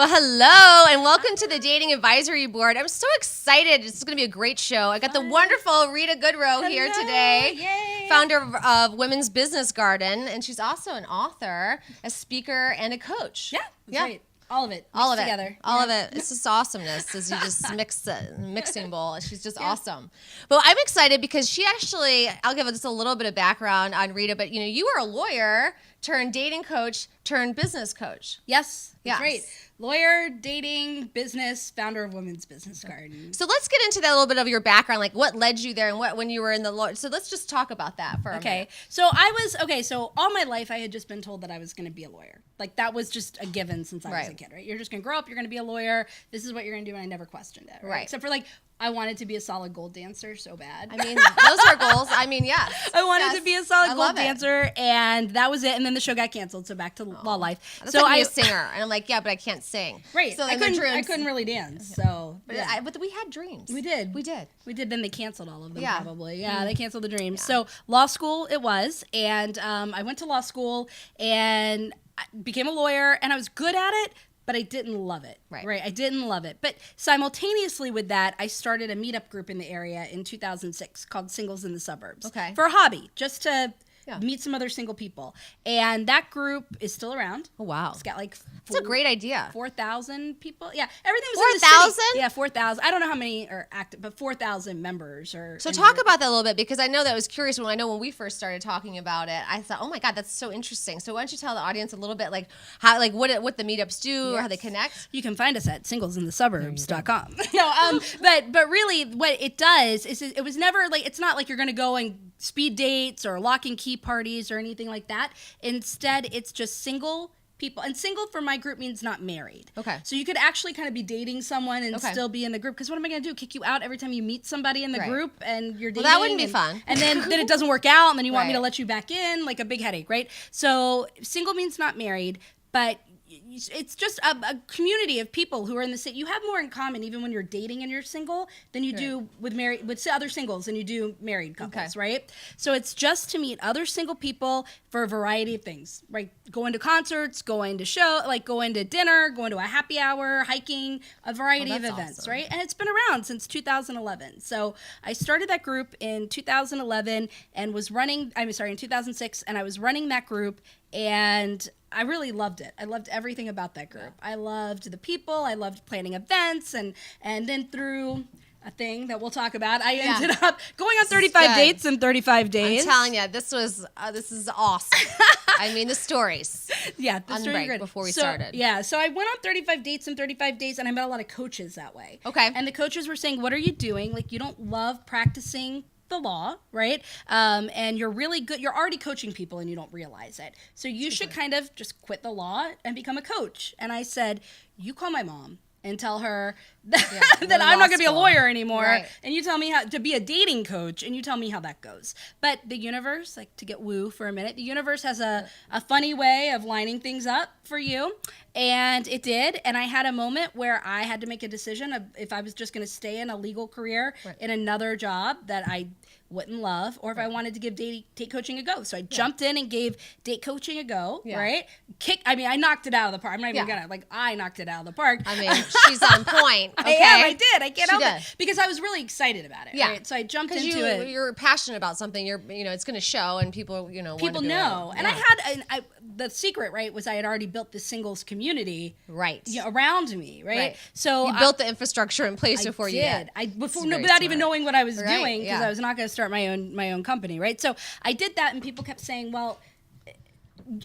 Well, hello, and welcome to the Dating Advisory Board. I'm so excited. It's going to be a great show. I got the wonderful Rita Goodrow here today, Yay. founder of Women's Business Garden, and she's also an author, a speaker, and a coach. That's right. All of it. All of together. it. All of it. It's just awesomeness as you just mix the mixing bowl. She's just awesome. But I'm excited because she actually, I'll give just a little bit of background on Rita, but you were a lawyer turned dating coach turned business coach. Yes. That's Yes. right. Lawyer, dating, business, founder of Women's Business Garden. So let's get into that a little bit of your background, like what led you there and what when you were in the law. So let's just talk about that for a minute. So so all my life I had just been told that I was going to be a lawyer. Like that was just a given since I was a kid, right? You're just going to grow up, you're going to be a lawyer. This is what you're going to do, and I never questioned it. Right. Except for I wanted to be a solid gold dancer so bad. I mean, those are goals. I mean, yes. I wanted to be a solid gold dancer, and that was it. And then the show got canceled, so back to law life. That's so like a singer, and I'm like, yeah, but I can't sing. Right. So I couldn't really dance. So, but we had dreams. We did. We did. Then they canceled all of them. Yeah. Probably. Yeah, they canceled the dreams. So law school it was, and I went to law school and I became a lawyer, and I was good at it. But I didn't love it. Right. I didn't love it. But simultaneously with that, I started a meetup group in the area in 2006 called Singles in the Suburbs. Okay. For a hobby, just to meet some other single people. And that group is still around. Oh, wow. It's got It's a great idea. 4,000 people. Yeah, everything was 4,000? Yeah, 4,000. I don't know how many are active, but 4,000 members. So talk about that a little bit, because I know that was curious when we first started talking about it. I thought, oh my God, that's so interesting. So why don't you tell the audience a little bit what the meetups do or how they connect? You can find us at singlesinthesuburbs.com. No, but really what it does is it was never it's not like you're going to go and speed dates or lock and key parties or anything like that. Instead, it's just single people, and single for my group means not married. Okay. So you could actually kind of be dating someone and still be in the group, because what am I going to do? Kick you out every time you meet somebody in the group and you're dating? Well, that wouldn't be fun. And then it doesn't work out, and then you want me to let you back in, like a big headache, right? So single means not married, but it's just a community of people who are in the same. You have more in common even when you're dating and you're single than you do with other singles than you do married couples, right? So it's just to meet other single people for a variety of things, right? Going to concerts, going to going to dinner, going to a happy hour, hiking, a variety of events, awesome. Right? And it's been around since 2011. So I started that group in 2011 and in 2006, and I was running that group, and I really loved it. I loved everything about that group. I loved the people. I loved planning events, and then through a thing that we'll talk about, I ended up going on 35 dates in 35 days. I'm telling you, this is awesome. I mean, the stories. Yeah, the story great before we started. Yeah, so I went on 35 dates in 35 days, and I met a lot of coaches that way. Okay. And the coaches were saying, "What are you doing? You don't love practicing the law, right? And you're really good. You're already coaching people and you don't realize it. So you should kind of just quit the law and become a coach." And I said, "You call my mom and tell her that, that I'm not going to be a lawyer anymore. Right. And you tell me how to be a dating coach, and you tell me how that goes." But the universe, to get woo for a minute, the universe has a funny way of lining things up for you. And it did. And I had a moment where I had to make a decision of if I was just going to stay in a legal career in another job that I wouldn't love, or if I wanted to give date coaching a go. So I jumped in and gave date coaching a go, right? I knocked it out of the park. I'm not even gonna, I knocked it out of the park. I mean, she's on point. Okay. I did. I can't help it. Because I was really excited about it, right? So I jumped into it. You're passionate about something. It's going to show, and people, people know. And I had, the secret, right, was I had already built the singles community around me, right? So you built the infrastructure in place before you did. Without even knowing what I was doing, because I was not going to start my own company, right? So I did that, and people kept saying, "Well,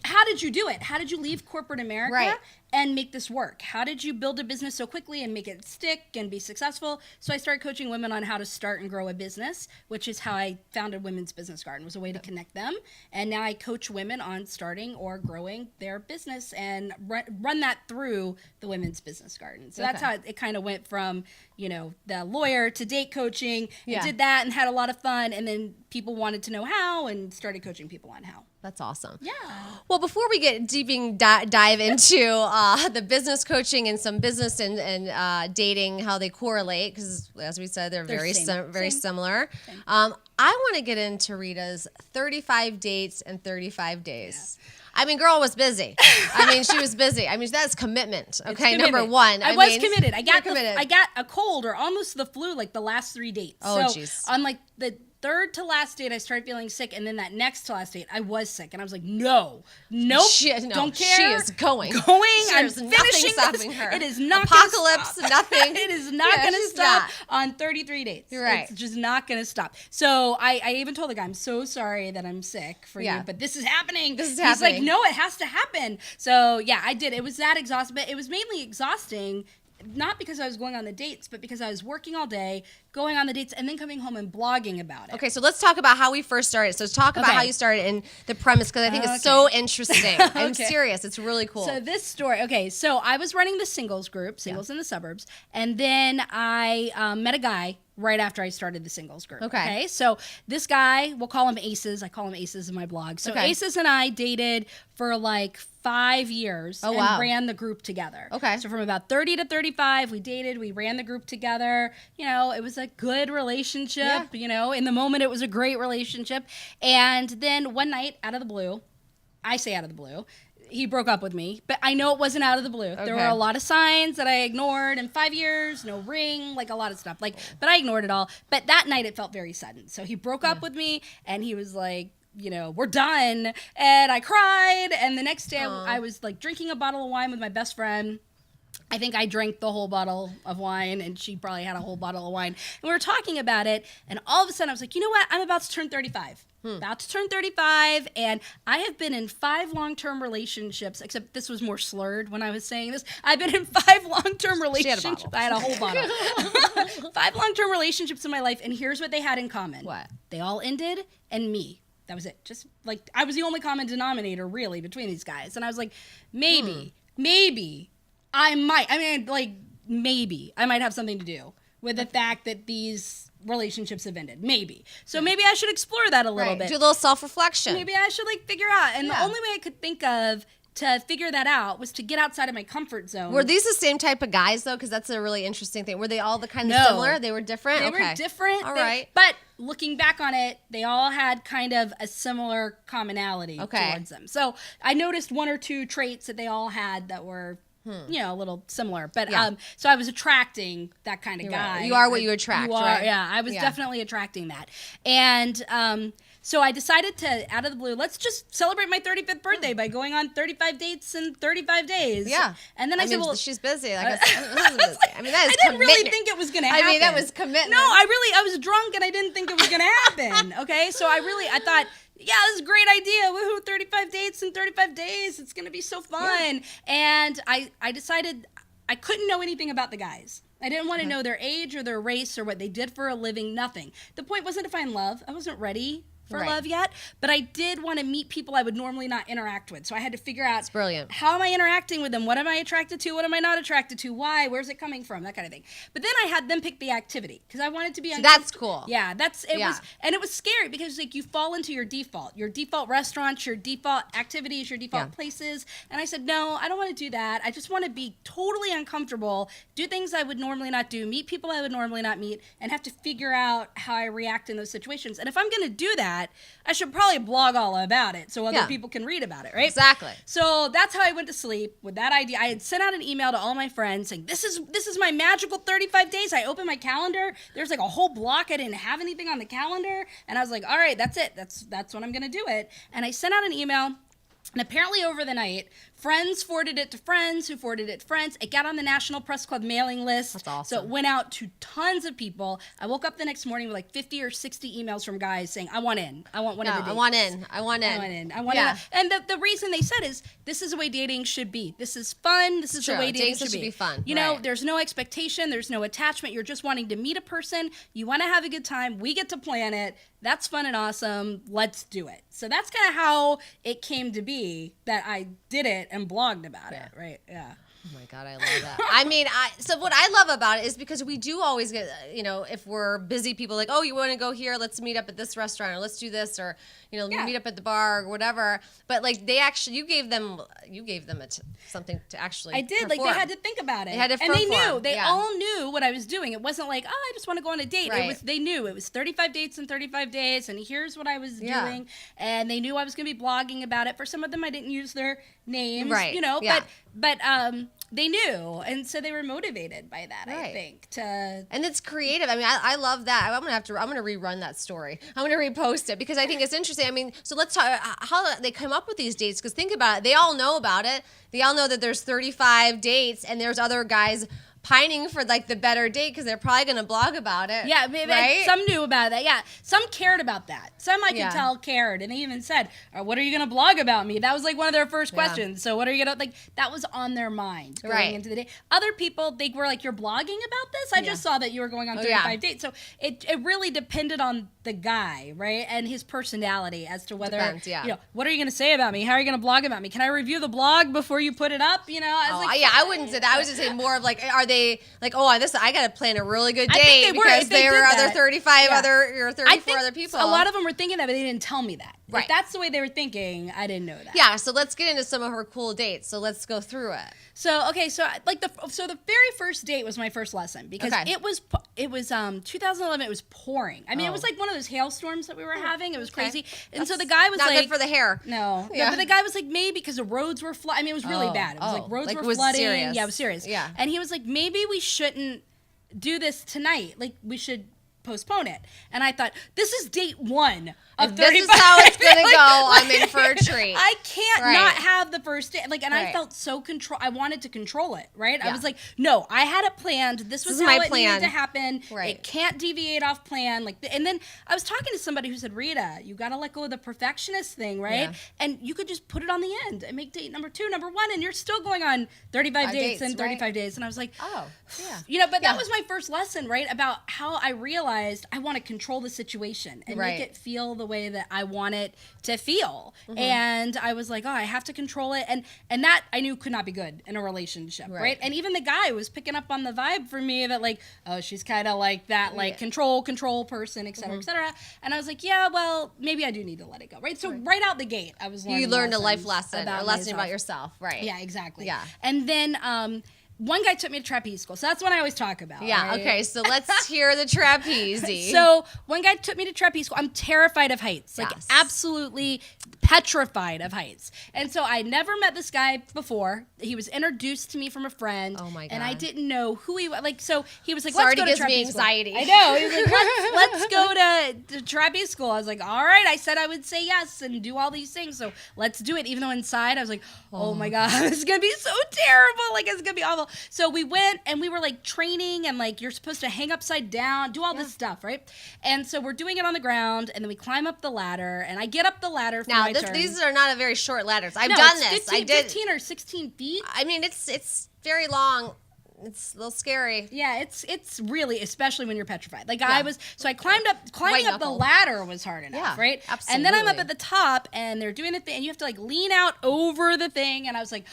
how did you do it? How did you leave corporate America and make this work? How did you build a business so quickly and make it stick and be successful?" So I started coaching women on how to start and grow a business, which is how I founded Women's Business Garden, was a way to connect them. And now I coach women on starting or growing their business and run that through the Women's Business Garden. So that's how it kind of went from, the lawyer to date coaching. I did that and had a lot of fun. And then people wanted to know how, and started coaching people on how. That's awesome. Yeah. Well, before we get dive into the business coaching and some business and dating, how they correlate, because as we said, they're very similar. I want to get into Rita's 35 dates and 35 days. Yeah. I mean, girl was busy. I mean, she was busy. I mean, that's commitment. Okay, number one. I was committed. I got a cold or almost the flu like the last 3 dates. Oh, jeez. So on like the third to last date, I started feeling sick, and then that next to last date, I was sick, and I was like, nope, don't care. She is going. I'm finishing stopping her. It is not apocalypse. Nothing. It is not going to stop on 33 dates. You're right. It's just not going to stop. So I even told the guy, I'm so sorry that I'm sick for you, but this is happening. He's like, no, it has to happen. So yeah, I did. It was that exhausting, but it was mainly exhausting. Not because I was going on the dates, but because I was working all day, going on the dates, and then coming home and blogging about it. Okay, so let's talk about how we first started. So talk about how you started and the premise, because I think it's so interesting. I'm serious. It's really cool. So this story, so I was running the singles group, Singles in the Suburbs, and then I met a guy right after I started the singles group. Okay. So this guy, we'll call him Aces. I call him Aces in my blog. So Aces and I dated for like 5 years and ran the group together. Okay. So from about 30 to 35, we dated, we ran the group together. You know, it was a good relationship. Yeah. You know, in the moment, it was a great relationship. And then one night, out of the blue, I say out of the blue, he broke up with me, but I know it wasn't out of the blue. Okay. There were a lot of signs that I ignored in 5 years, no ring, like a lot of stuff. But I ignored it all. But that night it felt very sudden. So he broke up with me, and he was like, you know, we're done. And I cried. And the next day I was like drinking a bottle of wine with my best friend. I think I drank the whole bottle of wine, and she probably had a whole bottle of wine. And we were talking about it, and all of a sudden I was like, you know what? I'm about to turn 35. About to turn 35, and I have been in 5 long-term relationships, except this was more slurred when I was saying this. I've been in 5 long-term relationships. I had a whole bottle. 5 long-term relationships in my life, and here's what they had in common. What? They all ended, and me. That was it. Just like, I was the only common denominator, really, between these guys. And I was like, maybe I might have something to do with the fact that these relationships have ended. Maybe. So maybe I should explore that a little bit. Do a little self-reflection. Maybe I should figure out. And the only way I could think of to figure that out was to get outside of my comfort zone. Were these the same type of guys, though? Because that's a really interesting thing. Were they all the kind of similar? They were different? They were different. All right. But looking back on it, they all had kind of a similar commonality towards them. So I noticed 1 or 2 traits that they all had that were you know, a little similar. But so I was attracting that kind of guy. Right. You are what you attract, right? Yeah, I was definitely attracting that. And so I decided to, out of the blue, let's just celebrate my 35th birthday by going on 35 dates in 35 days. Yeah. And then I said, well, she's busy. Like, I mean, that is I didn't really think it was going to happen. I mean, that was commitment. No, I was drunk and I didn't think it was going to happen. Okay. So I thought, yeah, this is a great idea. Woohoo, 35 dates in 35 days. It's going to be so fun. Yeah. And I decided I couldn't know anything about the guys. I didn't want to know their age or their race or what they did for a living, nothing. The point wasn't to find love. I wasn't ready for love yet, but I did want to meet people I would normally not interact with. So I had to figure out, it's brilliant. How am I interacting with them? What am I attracted to? What am I not attracted to? Why? Where's it coming from? That kind of thing. But then I had them pick the activity because I wanted to be uncomfortable. That's cool. Yeah, it was scary because like you fall into your default restaurants, your default activities, your default places. And I said, no, I don't want to do that. I just want to be totally uncomfortable, do things I would normally not do, meet people I would normally not meet, and have to figure out how I react in those situations. And if I'm going to do that, I should probably blog all about it so other people can read about it, right? Exactly. So that's how I went to sleep with that idea. I had sent out an email to all my friends saying, this is my magical 35 days. I opened my calendar. There's like a whole block. I didn't have anything on the calendar. And I was like, all right, that's it. That's when I'm going to do it. And I sent out an email. And apparently over the night, friends forwarded it to friends who forwarded it to friends. It got on the National Press Club mailing list. That's awesome. So it went out to tons of people. I woke up the next morning with like 50 or 60 emails from guys saying, I want in. I want one of the dates. I want in. I want in. And the reason they said is, this is the way dating should be. This is fun. This is the way dating should be fun. You know, there's no expectation. There's no attachment. You're just wanting to meet a person. You want to have a good time. We get to plan it. That's fun and awesome. Let's do it. So that's kind of how it came to be that I did it and blogged about it, right? Yeah. Oh my God, I love that. I mean, so what I love about it is because we do always get, if we're busy people like, oh, you want to go here? Let's meet up at this restaurant, or let's do this, or meet up at the bar or whatever. But like you gave them something to actually. I did. perform. Like they had to think about it. They had to and they perform. knew. They Yeah. all knew what I was doing. It wasn't like, oh, I just want to go on a date. Right. They knew it was 35 dates in 35 days, and here's what I was Yeah. doing. And they knew I was going to be blogging about it. For some of them, I didn't use their names, Right. Yeah. but they knew, and so they were motivated by that. Right. I think And it's creative. I mean, I love that. I'm gonna rerun that story. I'm gonna repost it because I think it's interesting. I mean, so let's talk how they come up with these dates. Because think about it. They all know about it. They all know that there's 35 dates, and there's other guys pining for like the better date because they're probably gonna blog about it. Yeah, maybe right? some knew about that. Yeah, some cared about that. Some I Yeah. could tell cared, and they even said, "What are you going to blog about me?" That was like one of their first Yeah. questions. So what are you going to like? That was on their mind going Right. into the day. Other people, they were like, "You're blogging about this?" I just saw that you were going on Oh, 35 yeah. dates. So it really depended on the guy, right, and his personality as to whether Depends, yeah. what are you going to say about me? How are you going to blog about me? Can I review the blog before you put it up? I was like, I wouldn't say that. I was just saying more of like, are they like, oh, I got to plan a really good I think date they were, because if they there did are other that. 35 Yeah. or 34 other people. A lot of them were thinking that, but they didn't tell me that. Right. If that's the way they were thinking, I didn't know that. Yeah, so let's get into some of her cool dates. So let's go through it. So the very first date was my first lesson because Okay. it was 2011. It was pouring. I mean, it was like one of those hailstorms that we were having. It was Okay. crazy. And so That's the guy was not like, good for the hair. no, Yeah. but the guy was like, maybe because the roads were flooding. I mean, it was really Oh. bad. It was Oh. like roads Like, were it was flooding. serious. Yeah, it was serious. Yeah. And he was like, maybe we shouldn't do this tonight. Like we should postpone it. And I thought, this is date 1 of If 35. this is how it's gonna Like- go, I'm in for a treat. I can't Right. not have the first date. Like, and I Right. felt so I wanted to control it, right? I Yeah. was like, no, I had it planned. This was is how my it plan. needed to happen. Right. It can't deviate off plan. And then I was talking to somebody who said, Rita, you got to let go of the perfectionist thing, right? Yeah. And you could just put it on the end and make date number 2, number 1, and you're still going on 35 dates in 35 right. days. And I was like, Oh, yeah. but Yeah. that was my first lesson, right? About how I realized I want to control the situation and Right. make it feel the way that I want it to feel. Mm-hmm. And I was like, oh, I have to control it. And that I knew could not be good in a relationship, right? And even the guy was picking up on the vibe for me that like, oh, she's kind of like that, like control person, et cetera, et cetera. And I was like, yeah, well, maybe I do need to let it go, right? So right out the gate, I was learning You learned a life lessons lesson, a lesson about yourself, right? Yeah, exactly. Yeah. And then one guy took me to trapeze school. So that's what I always talk about. Yeah, right? okay, so let's hear the trapeze. So one guy took me to trapeze school. I'm terrified of heights, like Yes. absolutely petrified of heights. And so I never met this guy before. He was introduced to me from a friend. Oh my And I God. didn't know who he was. Like, so he was like, This let's already go to gives trapeze me school. anxiety. I know. He was like, let's go to trapeze school. I was like, all right. I said I would say yes and do all these things. So let's do it. Even though inside I was like, oh my God, it's going to be so terrible. Like, it's going to be awful. So we went and we were like training and like you're supposed to hang upside down, do all this stuff, right? And so we're doing it on the ground and then we climb up the ladder and I get up the ladder for now, my turn. these are not a very short ladders. I've No, done it's this. 15, I did. 15 or 16 feet. I mean, it's very long. It's a little scary. Yeah, it's really, especially when you're petrified. Like I climbing White up the knuckle. ladder was hard enough, Yeah, right? And then I'm up absolutely. at the top and they're doing the thing and you have to like lean out over the thing and I was like,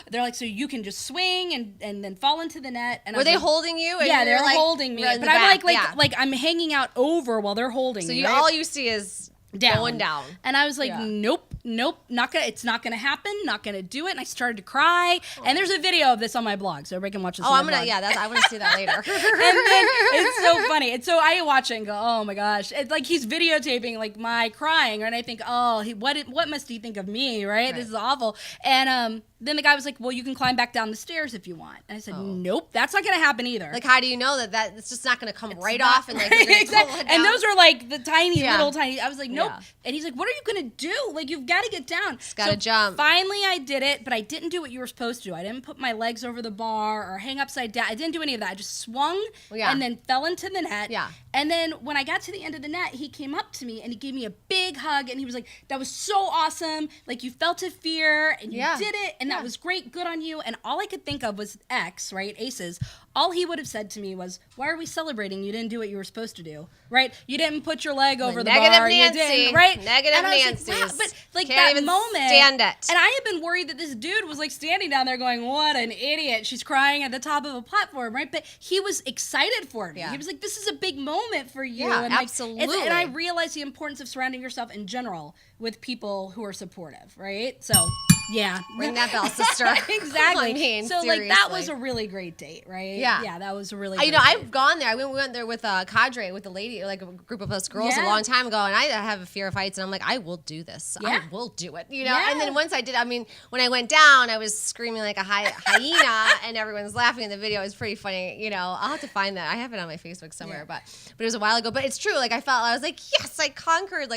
they're like, so you can just swing and then fall into the net. And I Were was they like, holding you? And Yeah, you're, they're like, holding me. in But the I'm back? like I'm hanging out over while they're holding So me. you right? all you see is going down. And I was like, Yeah. nope, it's not gonna happen, not gonna do it. And I started to cry. And there's a video of this on my blog, so everybody can watch this. Oh, on I'm my gonna blog. I want to see that later. And then it's so funny. And so I watch it and go, oh my gosh. It's like he's videotaping like my crying, and I think, oh, what must he think of me, right? This is awful. And then the guy was like, well, you can climb back down the stairs if you want. And I said, nope, that's not gonna happen either. Like, how do you know that it's just not gonna come right not- off and like you're gonna exactly. pull it And down? those are like the tiny Yeah. little tiny. I was like, nope. Yeah. And he's like, what are you gonna do? Like, you've got to get down. gotta jump. Finally, I did it, but I didn't do what you were supposed to do. I didn't put my legs over the bar or hang upside down. I didn't do any of that. I just swung Yeah. and then fell into the net. Yeah. And then when I got to the end of the net, he came up to me and he gave me a big hug and he was like, that was so awesome. Like, you felt a fear and you Yeah. did it. And that was great, good on you. And all I could think of was X, right? Aces. All he would have said to me was, why are we celebrating? You didn't do what you were supposed to do, right? You didn't put your leg over the negative bar. Nancy. You didn't, right? Negative and I was Nancy's. like, wow. But like Can't that even moment. stand it. And I had been worried that this dude was like standing down there going, what an idiot. She's crying at the top of a platform, right? But he was excited for me. Yeah. He was like, this is a big moment for you. Yeah, and like, absolutely. and I realized the importance of surrounding yourself in general with people who are supportive, right? So, yeah. Ring that bell, sister. Exactly. I mean, so, like, that was seriously. a really great date, right? Yeah. Yeah, that was a really You great know, date. I've gone there. We went there with a cadre, with a lady, like a group of us girls Yeah. a long time ago, and I have a fear of heights, and I'm like, I will do this. Yeah. I will do it, you know? Yeah. And then once I did, I mean, when I went down, I was screaming like a hyena, and everyone's laughing in the video. It was pretty funny, you know? I'll have to find that. I have it on my Facebook somewhere, Yeah. but it was a while ago. But it's true. Like, I was like, yes, I conquered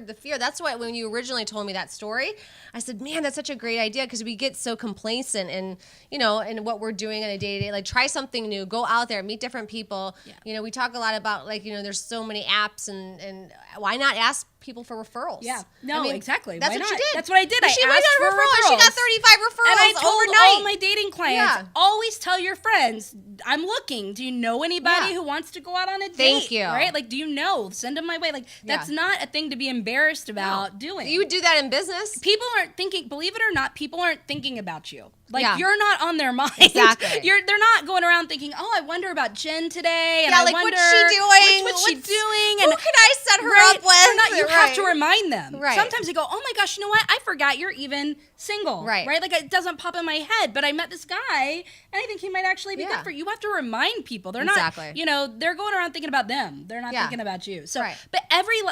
the fear. That's why when you originally told me that story, I said, man, that's such a great idea, because we get so complacent in, you know, in what we're doing on a day-to-day. Like, try something new, go out there, meet different people. Yeah. You know, we talk a lot about, like, you know, there's so many apps, and why not ask people for referrals? Yeah. No, I mean, exactly. That's Why what not? she did. That's what I did. She I went asked on for referrals. She got 35 referrals And I told overnight. all my dating clients, Yeah. always tell your friends, I'm looking. Do you know anybody Yeah. who wants to go out on a date? Thank you. Right? Like, do you know? Send them my way. Like, that's Yeah. not a thing to be embarrassed about doing. You would do that in business? People aren't thinking, believe it or not, people aren't thinking about you. Like, Yeah. you're not on their mind. Exactly. They're not going around thinking, oh, I wonder about Jen today. And Yeah, I like, wonder, what's she doing? What's she doing? Who And can I set her right, up with? they're not- you have to Right. remind them. Right. Sometimes they go, oh my gosh, you know what? I forgot you're even single. Right. Right? Like, it doesn't pop in my head, but I met this guy and I think he might actually be Yeah. good for you. You have to remind people. They're Exactly. not, you know, they're going around thinking about them. They're not Yeah. thinking about you. So, Right. but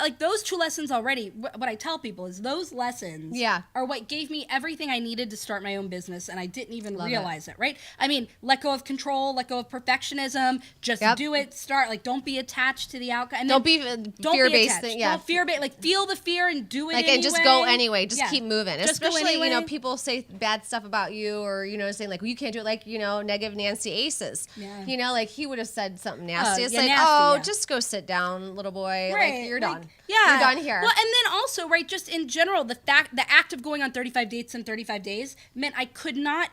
like those two lessons already, what I tell people is those lessons Yeah. are what gave me everything I needed to start my own business, and I didn't even Love realize it. Right? I mean, let go of control, let go of perfectionism, just Yep. do it, start. Like, don't be attached to the outcome. And Don't be don't fear-based attached. thing. Yeah. Don't fear-based. Like, feel the fear and do it Like, anyway. and just go anyway. Just Yeah. keep moving. Just go Especially, you know, anyway. people say bad stuff about you, or, you know, saying like, well, you can't do it, like, you know, negative Nancy Aces. Yeah. You know, like, he would have said something nasty. It's yeah, like, nasty, oh, yeah. just go sit down, little boy. Right, Like, you're like, done. Yeah, You're done here. Well, and then also, right, just in general, the act of going on 35 dates in 35 days meant I could not.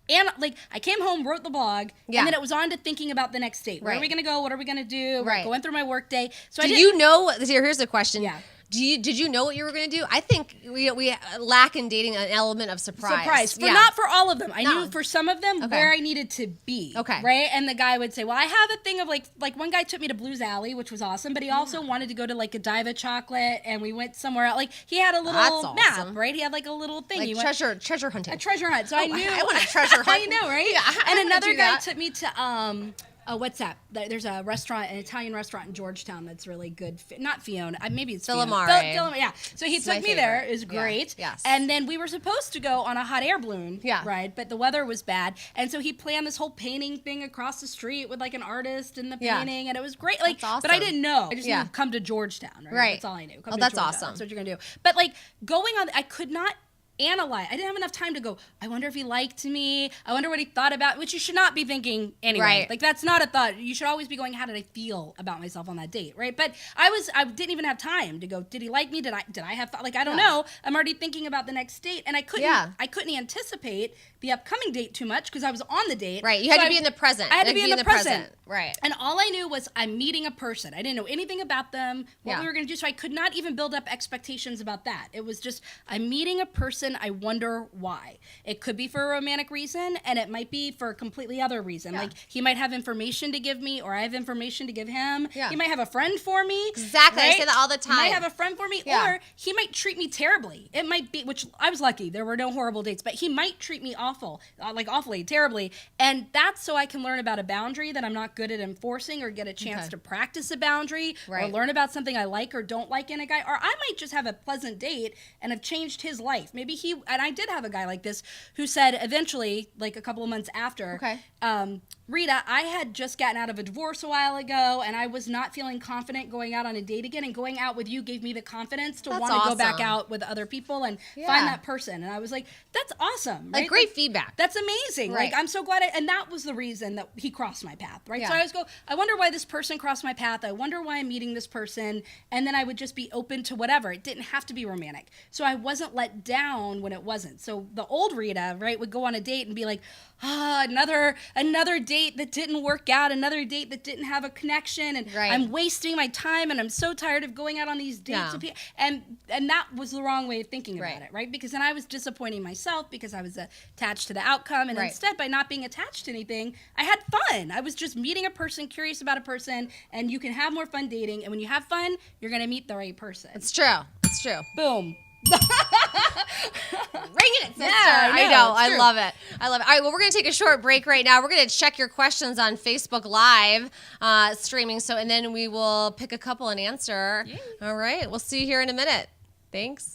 And like, I came home, wrote the blog, Yeah. and then it was on to thinking about the next date. Where are Right. we going to go? What are we going to do? We're Right. going through my work day. So Do I didn't, you know? Here's the question. Yeah. Did you know what you were going to do? I think we lack in dating an element of surprise. For not for all of them. I No. knew for some of them Okay. where I needed to be. Okay. Right? And the guy would say, well, I have a thing of like one guy took me to Blues Alley, which was awesome, but he also wanted to go to like Godiva Chocolate, and we went somewhere else. Like, he had a little That's map, awesome. right? He had like a little thing. Like He went, treasure hunting. a treasure hunt. So I Oh, knew. I want a treasure hunt. I know, right? Yeah, I and wanna another do guy that. took me to what's that? There's a restaurant, an Italian restaurant in Georgetown that's really good. Not Fiona, maybe it's Filamare. Fiona. Yeah. So he It's took my me there. favorite. It was Yeah. great. Yes. And then we were supposed to go on a hot air balloon ride, but the weather was bad. And so he planned this whole painting thing across the street with like an artist in the Yeah. painting, and it was great. Like, That's but I awesome. didn't know. I just Yeah. knew come to Georgetown. Right. Right. That's all I knew. Come Oh, to that's Georgetown. awesome. That's what you're gonna do. But like going on, I could not analyze. I didn't have enough time to go, I wonder if he liked me. I wonder what he thought about, which you should not be thinking anyway. Right. Like, that's not a thought. You should always be going, how did I feel about myself on that date, right? But I didn't even have time to go, did he like me? Did I have thought? Like, I don't know. I'm already thinking about the next date, and I couldn't anticipate the upcoming date too much because I was on the date. Right. You had to be in the present. I had to be in the present. Right. And all I knew was I'm meeting a person. I didn't know anything about them, what Yeah. we were going to do. So I could not even build up expectations about that. It was just, I'm meeting a person. I wonder why. It could be for a romantic reason, and it might be for a completely other reason. Yeah. Like, he might have information to give me, or I have information to give him. Yeah. He might have a friend for me. Exactly. I right? say that all the He might time. have a friend for me, Yeah. or he might treat me terribly. It might be, which I was lucky. There were no horrible dates, but he might treat me awfully, terribly. And that's so I can learn about a boundary that I'm not good at enforcing, or get a chance Okay. to practice a boundary, or Right. learn about something I like or don't like in a guy. Or I might just have a pleasant date and have changed his life. Maybe and I did have a guy like this who said eventually, like a couple of months after, Okay. Rita, I had just gotten out of a divorce a while ago, and I was not feeling confident going out on a date again. And going out with you gave me the confidence to want to go back out with other people and find that person. And I was like, that's awesome. Right? Like, great feedback. That's amazing. Right. Like, I'm so glad. And that was the reason that he crossed my path, right? Yeah. So I always go, I wonder why this person crossed my path. I wonder why I'm meeting this person. And then I would just be open to whatever. It didn't have to be romantic. So I wasn't let down when it wasn't. So the old Rita, right, would go on a date and be like, another date that didn't work out, another date that didn't have a connection, and I'm wasting my time, and I'm so tired of going out on these dates with people. And that was the wrong way of thinking about it, right? Because then I was disappointing myself because I was attached to the outcome, and instead, by not being attached to anything, I had fun. I was just meeting a person, curious about a person, and you can have more fun dating, and when you have fun, you're gonna meet the right person. It's true. It's true. Boom. Ringing it, sister. Yeah, I know. I love it. I love it. All right, well, we're going to take a short break right now. We're going to check your questions on Facebook Live streaming. And then we will pick a couple and answer. Yay. All right. We'll see you here in a minute. Thanks.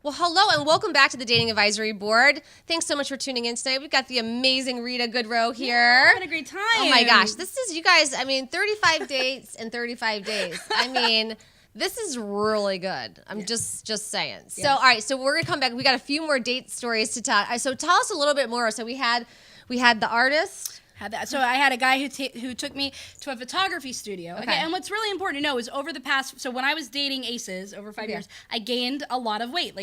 Well, hello and welcome back to the Dating Advisory Board. Thanks so much for tuning in tonight. We've got the amazing Rita Goodrow here. Yeah, having a great time. Oh my gosh, this is, you guys, 35 dates in 35 days. This is really good. I'm just saying. Yeah. So, all right, so we're going to come back. We got a few more date stories to tell. So tell us a little bit more. So we had the artist. So I had a guy who took me to a photography studio. Okay. And what's really important to know is so when I was dating aces over 5 years, I gained a lot of weight.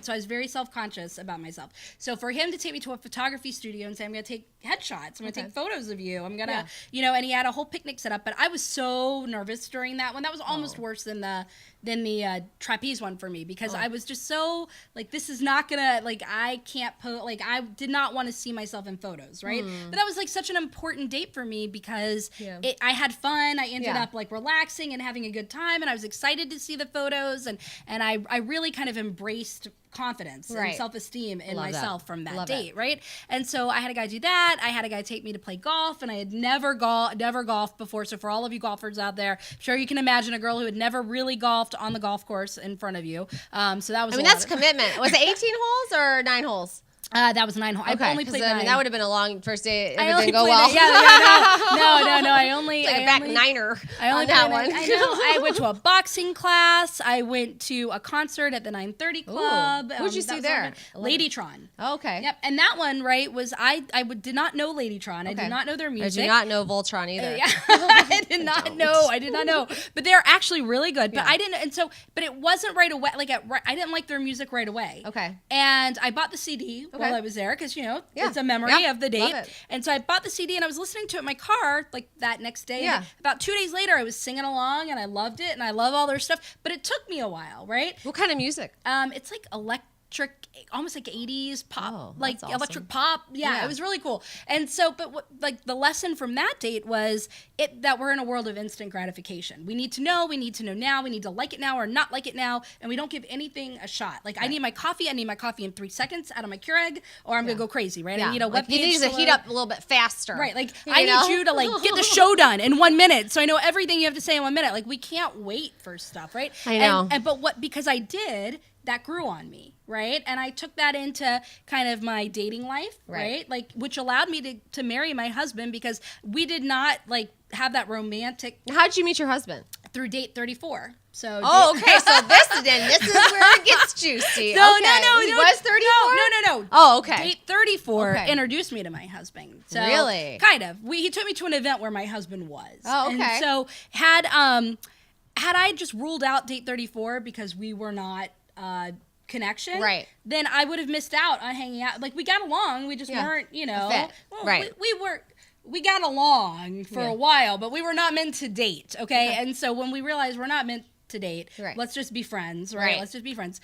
So I was very self-conscious about myself. So for him to take me to a photography studio and say, I'm going to take headshots, I'm going to take photos of you, I'm going to, and he had a whole picnic set up. But I was so nervous during that one. That was almost worse than the trapeze one for me, because I was just so this is not gonna, I can't I did not want to see myself in photos, right? But that was such an important date for me because I had fun. I ended up relaxing and having a good time, and I was excited to see the photos, and I really kind of embraced confidence and self-esteem in myself from that date, right? And so I had a guy do that. I had a guy take me to play golf, and I had never golfed before. So for all of you golfers out there, I'm sure you can imagine a girl who had never really golfed on the golf course in front of you. So that was that's commitment. Was it 18 holes or 9 holes? That was 9 holes. Okay, I only played 9. I mean, that would have been a long first day if I it only didn't go played well. it. Yeah, no. I only Like a back niner I only on that played one. it. I know. I went to a boxing class. I went to a concert at the 930 Club. Who'd you see there? Ladytron. Oh, okay. Yep. And that one, right, was did not know Ladytron. I Okay. did not know their I music. do not know Voltron either. Yeah. I did not know. I did not know. But they're actually really good. But Yeah. I didn't. And so, but it wasn't right away. Like I didn't like their music right away. Okay. And I bought the CD while I was there because Yeah. it's a memory Yeah. of the date. Love it. And so I bought the CD and I was listening to it in my car like that next day. Yeah. And about 2 days later, I was singing along and I loved it and I love all their stuff. But it took me a while, right? What kind of music? It's like electric, almost like 80s pop, Oh, like that's awesome. electric pop. Yeah, Yeah. it was really cool. And so, but what, like the lesson from that date was that we're in a world of instant gratification. We need to know now, we need to like it now or not like it now, and we don't give anything a shot. Like I need my coffee in 3 seconds out of my Keurig, or I'm gonna go crazy, right? Yeah. I need a like webpage you need to heat up a little bit faster. Right, like You I know? need you to like get the show done in 1 minute, so I know everything you have to say in 1 minute. Like we can't wait for stuff, right? I know. But because I did, that grew on me, right? And I took that into kind of my dating life, right? Like which allowed me to marry my husband because we did not like have that romantic How'd you meet your husband? through date 34. So Oh, okay. So this is where it gets juicy. No, okay. no, He was 34? No. Oh, okay. Date 34 Okay. introduced me to my husband. So Really? kind of. He took me to an event where my husband was. Oh, okay. And so had I just ruled out date 34 because we were not connection, Right. then I would have missed out on hanging out. Like we got along, we just Yeah. weren't, A fit. well, Right. we got along for a while, but we were not meant to date, okay? And so when we realized we're not meant to date, Right. let's just be friends, right? Right. Let's just be friends.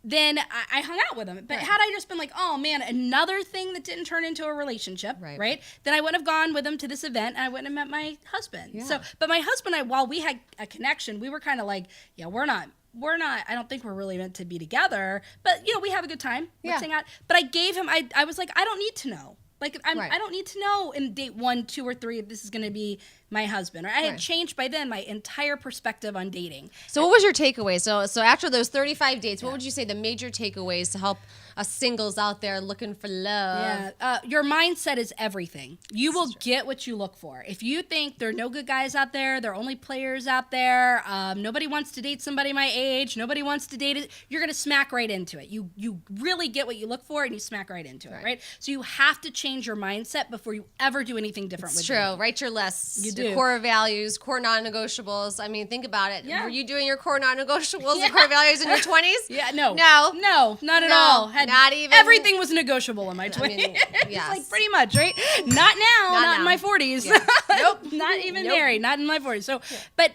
Then I hung out with him. But had I just been like, oh man, another thing that didn't turn into a relationship, right? Then I wouldn't have gone with him to this event and I wouldn't have met my husband. Yeah. So, but my husband and I, while we had a connection, we were kind of like, yeah, we're not, I don't think we're really meant to be together, but we have a good time. Let's Yeah. hang out. But I gave him, I was like, I don't need to know. Like, Right. I don't need to know in date 1, 2, or 3 if this is going to be my husband. Or I had Right. changed by then my entire perspective on dating. So what was your takeaway? So after those 35 dates, what would you say the major takeaways to help us singles out there looking for love? Yeah, your mindset is everything. You will get what you look for. If you think there are no good guys out there, there are only players out there, nobody wants to date somebody my age, nobody wants to date it, you're going to smack right into it. You really get what you look for and you smack right into it, right? So you have to change your mindset before you ever do anything different with It's true. dating. Write your lists. You Your do. core values, core non-negotiables. I mean, think about it. Yeah. Were you doing your core non-negotiables and core values in your 20s? Yeah, no, not at No, all. not even- Everything was negotiable in my 20s. mean, It's yes. like pretty much, right? Not now, not in now. my 40s. Yeah. Nope. Not even Nope. married, not in my 40s. So, but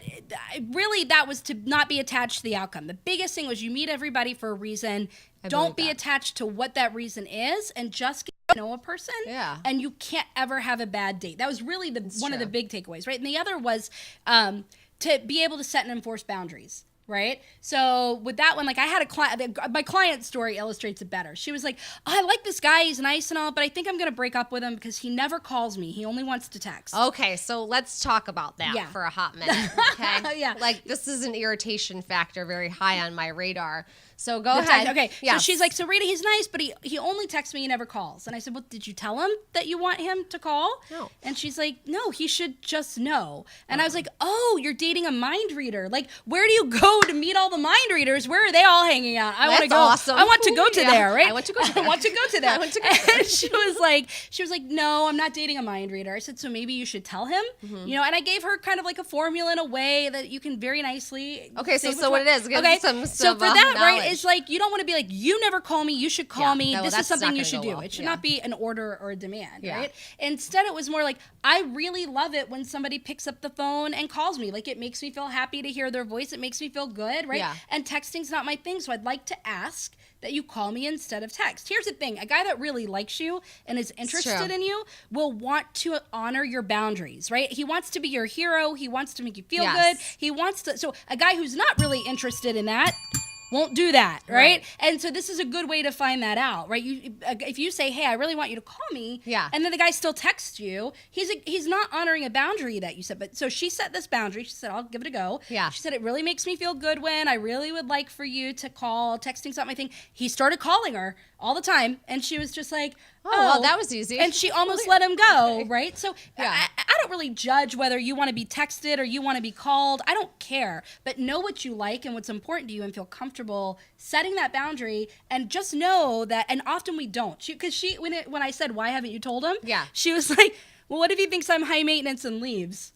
really, that was to not be attached to the outcome. The biggest thing was you meet everybody for a reason. Don't be believe that. attached to what that reason is, and just get to know a person. Yeah. And you can't ever have a bad date. That was really one of the true. big takeaways, right? And the other was to be able to set and enforce boundaries. Right. So with that one, like I had a client, my client story illustrates it better. She was like, oh, I like this guy. He's nice and all, but I think I'm going to break up with him because he never calls me. He only wants to text. Okay, so let's talk about that Yeah. for a hot minute. Okay. Yeah. Like this is an irritation factor very high on my radar. So go The ahead. text. Okay. Yes. So she's like, so Rita, he's nice, but he only texts me. He never calls. And I said, well, did you tell him that you want him to call? No. And she's like, no, he should just know. And I was like, oh, you're dating a mind reader. Like, where do you go to meet all the mind readers? Where are they all hanging out? I want to That's go. awesome. I want to go to Yeah. there, right? I want to go to there. I want to go to there. I want to go there. And she was like, no, I'm not dating a mind reader. I said, so maybe you should tell him, Mm-hmm. and I gave her kind of like a formula in a way that you can very nicely. Okay, say so which what one- it is, give Okay. some So for knowledge. that, right, it's like, you don't want to be like, you never call me, you should call Yeah, me. no, This is that's something not you gonna should go do. well. It should Yeah. not be an order or a demand, Yeah. right? Instead, it was more like, I really love it when somebody picks up the phone and calls me. Like, it makes me feel happy to hear their voice. It makes me feel good, right? Yeah. And texting's not my thing, so I'd like to ask that you call me instead of text. Here's the thing. A guy that really likes you and is interested true. in you will want to honor your boundaries, right? He wants to be your hero. He wants to make you feel Yes. good. He wants to. So a guy who's not really interested in that won't do that, right? And so this is a good way to find that out, right? If you say, hey, I really want you to call me, and then the guy still texts you, he's not honoring a boundary that you set. But so she set this boundary. She said, I'll give it a go. Yeah. She said, it really makes me feel good when I really would like for you to call, texting's not my thing. He started calling her all the time, and she was just like, oh well, that was easy. And she almost let him go, right? So I don't really judge whether you want to be texted or you want to be called. I don't care. But know what you like and what's important to you and feel comfortable setting that boundary, and just know that, and often we don't. Because when I said, why haven't you told him? Yeah. She was like, well, what if he thinks I'm high maintenance and leaves?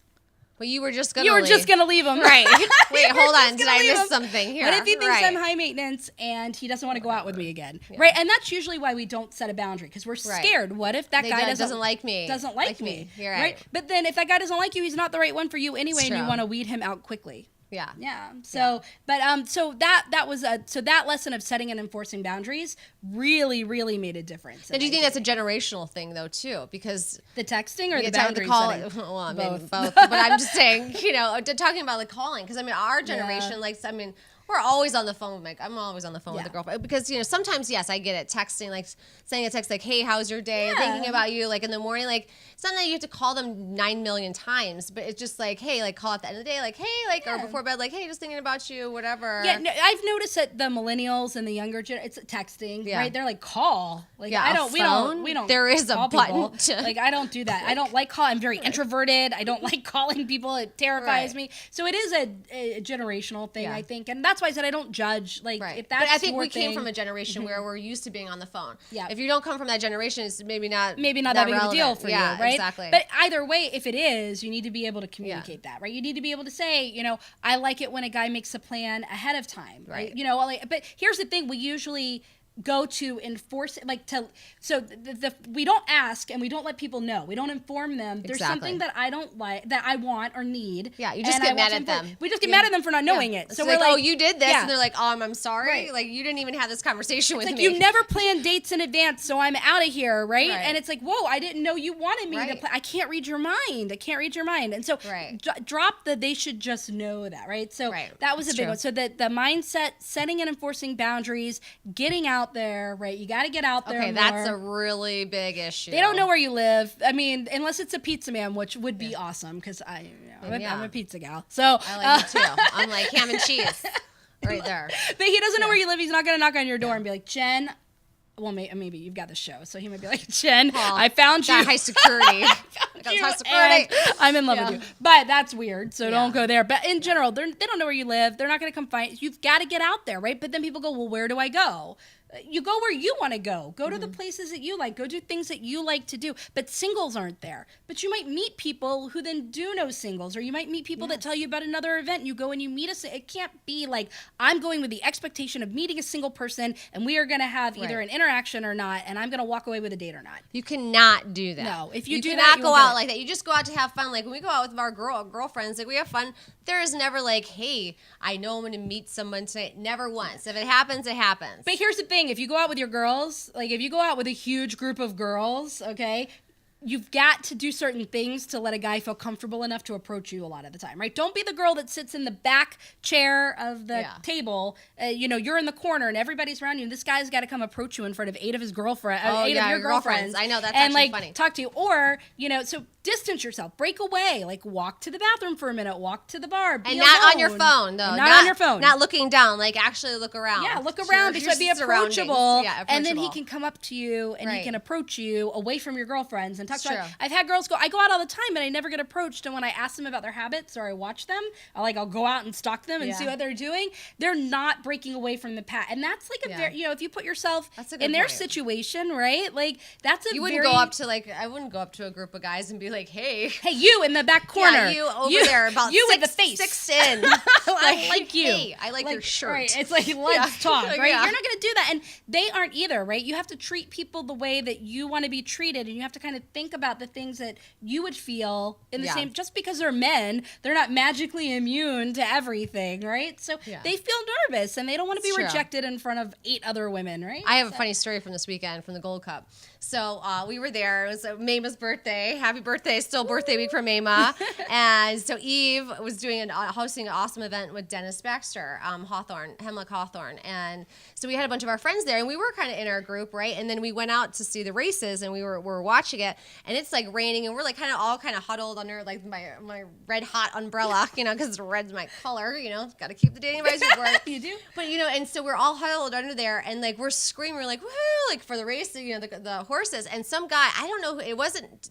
Well, you were just going to leave him. Right. Wait, hold on. Did I miss something here? What if he thinks I'm high maintenance and he doesn't want to go out with me again? Yeah. Right. And that's usually why we don't set a boundary, because we're scared. What if that guy doesn't like me? Doesn't like me. You're right. But then if that guy doesn't like you, he's not the right one for you anyway, and you want to weed him out quickly. Yeah. Yeah. So, but so that was that lesson of setting and enforcing boundaries really, really made a difference. And do you think that's a generational thing though too? Because the texting or the boundary setting? Well, I mean, both. But I'm just saying, talking about like calling, because I mean, our generation, we're always on the phone. I'm always on the phone with a girlfriend, because sometimes, yes, I get it, texting, like sending a text like, hey, how's your day? Thinking about you, like in the morning, like it's not that you have to call them 9 million times, but it's just like, hey, like call at the end of the day, like, hey, like, or before bed, like, hey, just thinking about you, whatever. Yeah, no, I've noticed that the millennials and the younger it's texting, right? They're like, call. Like, we don't. There is a button like, I don't do that. I don't like call. I'm very introverted. I don't like calling people. It terrifies me. So it is a generational thing, I think, and that's why I said I don't judge. Like, if that's but I think your we came thing, from a generation where we're used to being on the phone. Yeah. If you don't come from that generation, it's maybe not that big of a deal for you, right? Exactly. But either way, if it is, you need to be able to communicate that, right? You need to be able to say, I like it when a guy makes a plan ahead of time, right? But here's the thing: we usually go to enforce it, we don't ask and we don't let people know. We don't inform them. There's something that I don't like, that I want or need. Yeah, you just get mad at them. We just get mad at them for not knowing it. So we're like, oh, you did this, and they're like, oh, I'm sorry. Right. Like, you didn't even have this conversation with me. You never planned dates in advance, so I'm out of here, right? And it's like, whoa, I didn't know you wanted me to play. I can't read your mind. And so drop the they should just know that, right? So that was a big one. So the mindset, setting and enforcing boundaries, getting out there, right? You got to get out there. Okay, that's a really big issue. They don't know where you live. I mean, unless it's a pizza man, which would be awesome, because I'm a pizza gal. So I like it too. I'm like ham and cheese right there. But he doesn't know where you live. He's not going to knock on your door and be like, Jen. Well, maybe you've got the show, so he might be like, Jen, I found you. Got high security. High security. I'm in love with you. But that's weird, so don't go there. But in general, they don't know where you live. They're not going to come find you. You've got to get out there, right? But then people go, well, where do I go? You go where you want to go. Go to the places that you like. Go do things that you like to do. But singles aren't there. But you might meet people who then do know singles, or you might meet people that tell you about another event. And you go and you meet it can't be like, I'm going with the expectation of meeting a single person, and we are going to have either an interaction or not, and I'm going to walk away with a date or not. You cannot do that. No, if you do cannot that, go out like that. You just go out to have fun. Like when we go out with our girlfriends, like we have fun. There is never like, hey, I know I'm going to meet someone tonight. Never once. If it happens, it happens. But here's the thing: if you go out with your girls, like if you go out with a huge group of girls, okay, you've got to do certain things to let a guy feel comfortable enough to approach you a lot of the time, right? Don't be the girl that sits in the back chair of the table. You're in the corner and everybody's around you, and this guy's got to come approach you in front of eight of your girlfriends. I know, that's and actually funny. Talk to you, or so distance yourself, break away, like walk to the bathroom for a minute, walk to the bar, be and alone. Not on your phone though, not on your phone, not looking down, like actually look around. Yeah, look around, be approachable, and then he can come up to you and he can approach you away from your girlfriends and talk to you. I've had girls I go out all the time, and I never get approached. And when I ask them about their habits or I watch them, I'll go out and stalk them and see what they're doing. They're not breaking away from the path, and that's like a very, if you put yourself in their situation, right? Like that's a you wouldn't go up to I wouldn't go up to a group of guys and be like, hey, you in the back corner, you over there, about you with the face, 6 in. I like you. Hey, I like your shirt. Right. It's like let's talk, right? You're not going to do that, and they aren't either, right? You have to treat people the way that you want to be treated, and you have to kind of think about the things that you would feel in the same. Just because they're men, they're not magically immune to everything, right? So they feel nervous and they don't want to be rejected in front of 8 other women, right? I have a funny story from this weekend from the Gold Cup. So we were there. It was Maima's birthday. Happy birthday. Still birthday week for Maima. And so Eve was hosting an awesome event with Dennis Baxter, Hemlock Hawthorne. And so we had a bunch of our friends there, and we were kind of in our group, right? And then we went out to see the races, and we were watching it, and it's like raining, and we're like all kind of huddled under like my red hot umbrella, because red's my color, got to keep the dating advisory board. You do? But and so we're all huddled under there, and like we're screaming, we're like woohoo, like for the race, the horses, and some guy, I don't know who it wasn't.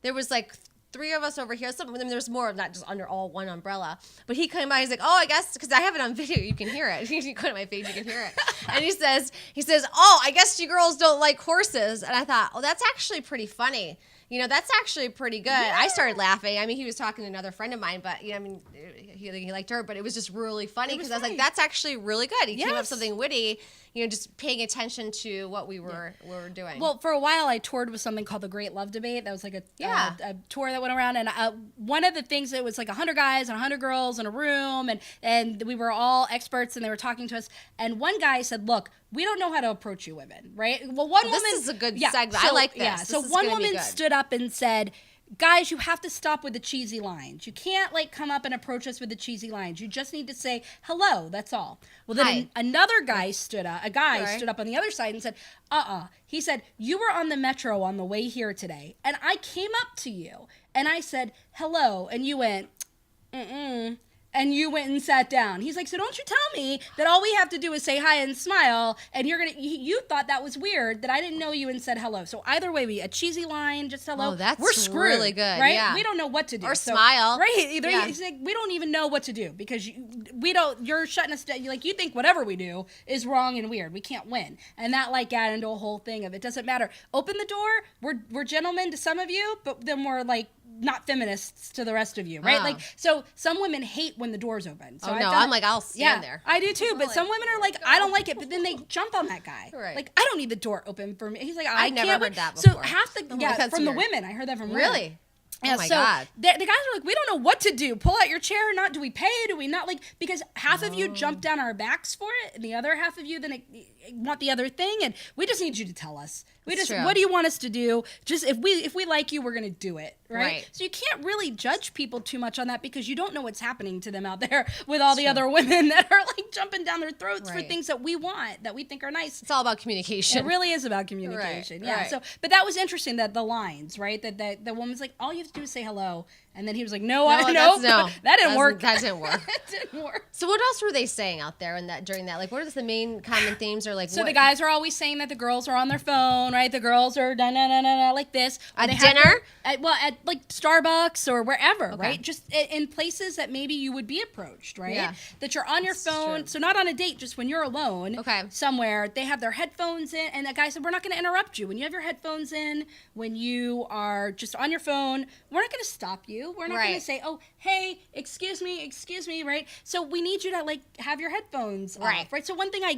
There was like 3 of us over here. Some of them, there's more of that, just under all one umbrella. But he came by, he's like, oh, I guess, because I have it on video, you can hear it. You go to my page, you can hear it. And he says, oh, I guess you girls don't like horses. And I thought, oh, that's actually pretty funny. That's actually pretty good. Yeah. I started laughing. I mean, he was talking to another friend of mine, but he liked her, but it was just really funny because I was like, that's actually really good. He came up with something witty, just paying attention to what we were doing. Well, for a while I toured with something called the Great Love Debate. That was like a tour that went around, and one of the things, it was like 100 guys and 100 girls in a room, and we were all experts, and they were talking to us, and one guy said, look, we don't know how to approach you women, right? Well, one woman... This is a good segment. I like this. Yeah, so one woman stood up and said, guys, you have to stop with the cheesy lines. You can't come up and approach us with the cheesy lines. You just need to say hello. That's all. Well, then another guy stood up. A guy stood up on the other side and said, He said, you were on the metro on the way here today, and I came up to you and I said hello, and you went, and you went and sat down. He's like, so don't you tell me that all we have to do is say hi and smile, and you thought that was weird that I didn't know you and said hello. So either way, a cheesy line, just hello. Oh, that's we're screwed, really good, right? Yeah. We don't know what to do. Or smile. Right. He's like, we don't even know what to do because you're shutting us down. You think whatever we do is wrong and weird. We can't win. And that got into a whole thing of it doesn't matter. Open the door. We're gentlemen to some of you, but then we're not feminists to the rest of you, right? Oh. So some women hate when the door's open. So I'll stand there. I do too, but some women are like, I don't like it, but then they jump on that guy. Right. I don't need the door open for me. He's like, I never can't heard that So before. half the, from the women, I heard that from women. Really? Yeah, oh my God. The guys are like, we don't know what to do. Pull out your chair or not? Do we pay? Do we not? Because half of you jump down our backs for it, and the other half of you then want the other thing, and we just need you to tell us. What do you want us to do? Just if we like you, we're gonna do it, right? So you can't really judge people too much on that because you don't know what's happening to them out there with all the other women that are jumping down their throats for things that we want, that we think are nice. It's all about communication. It really is about communication. Right, yeah. right. So, but that was interesting that the lines, right? That the woman's like, all you have to do is say hello. And then he was like, that didn't work. That didn't work. It didn't work. So what else were they saying out there during that? What are the main common themes? Or So the guys are always saying that the girls are on their phone, right? The girls are like this. At dinner? At Starbucks or wherever, right? Just in places that maybe you would be approached, right? Yeah. That you're on your phone. True. So not on a date, just when you're alone somewhere. They have their headphones in. And the guy said, we're not going to interrupt you. When you have your headphones in, when you are just on your phone, we're not going to stop you. We're not going to say, oh, hey, excuse me, right? So we need you to have your headphones off, right? So one thing I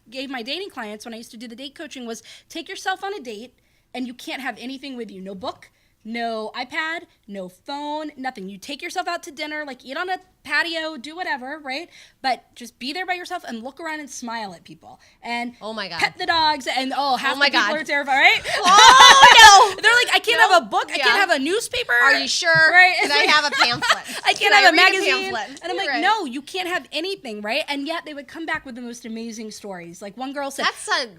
gave my dating clients when I used to do the date coaching was take yourself on a date and you can't have anything with you. No book, no iPad, no phone, nothing. You take yourself out to dinner, eat on a patio, do whatever, right? But just be there by yourself and look around and smile at people. And oh my God, pet the dogs. And half the people are terrified, right? Oh no! They're like, I can't have a book. I can't have a newspaper. Are you sure? Right? Can I have a pamphlet? I can't have a magazine. And I'm like, no, you can't have anything, right? And yet they would come back with the most amazing stories. Like one girl said,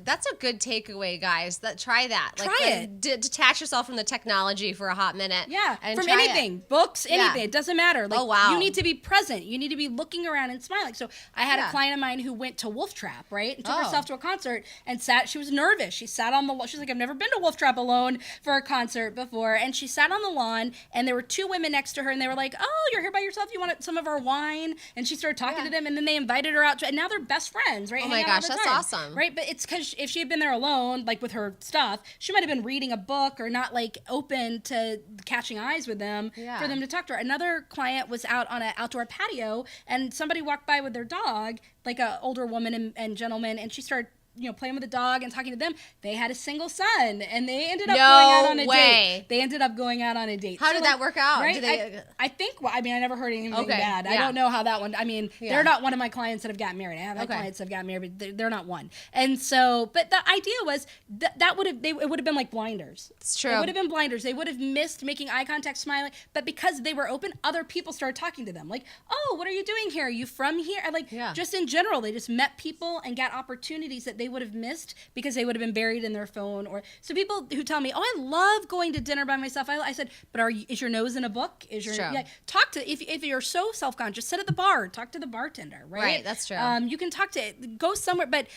that's a good takeaway, guys. Try that. Try it. Detach yourself from the technology for a hot minute. Yeah, and from anything, books, anything. It doesn't matter. Oh wow, you need to be present. You need to be looking around and smiling. So I had a client of mine who went to Wolf Trap, right, and took herself to a concert and sat. She was nervous. She sat on the lawn. She's like, I've never been to Wolf Trap alone for a concert before, and she sat on the lawn, and there were 2 women next to her, and they were like, oh, you're here by yourself. You want some of our wine? And she started talking to them, and then they invited her out, and now they're best friends, right? Oh my gosh, that's awesome, right? But it's because if she had been there alone, with her stuff, she might have been reading a book or not open to catching eyes with them for them to talk to her. Another client was out on an outdoor patio, and somebody walked by with their dog, an older woman and gentleman, and she started playing with the dog and talking to them. They had a single son, and they ended up No going out on a way. date. They ended up going out on a date. How did that work out? Right? Did they... I think. Well, I mean, I never heard anything Okay, bad. yeah. I don't know how that one. I mean, Yeah. they're not one of my clients that have gotten married. I have had clients that have gotten married, but they're not one. And so, but the idea was that would have it would have been like blinders. It's true. It would have been blinders. They would have missed making eye contact, smiling. But because they were open, other people started talking to them. Like, oh, what are you doing here? Are you from here? And like, just in general, they just met people and got opportunities that they would have missed because they would have been buried in their phone. Or so people who tell me, oh, I love going to dinner by myself. I said, but is your nose in a book? Is your talk to if you're so self-conscious, sit at the bar, talk to the bartender, right? Right, that's true. You can go somewhere, but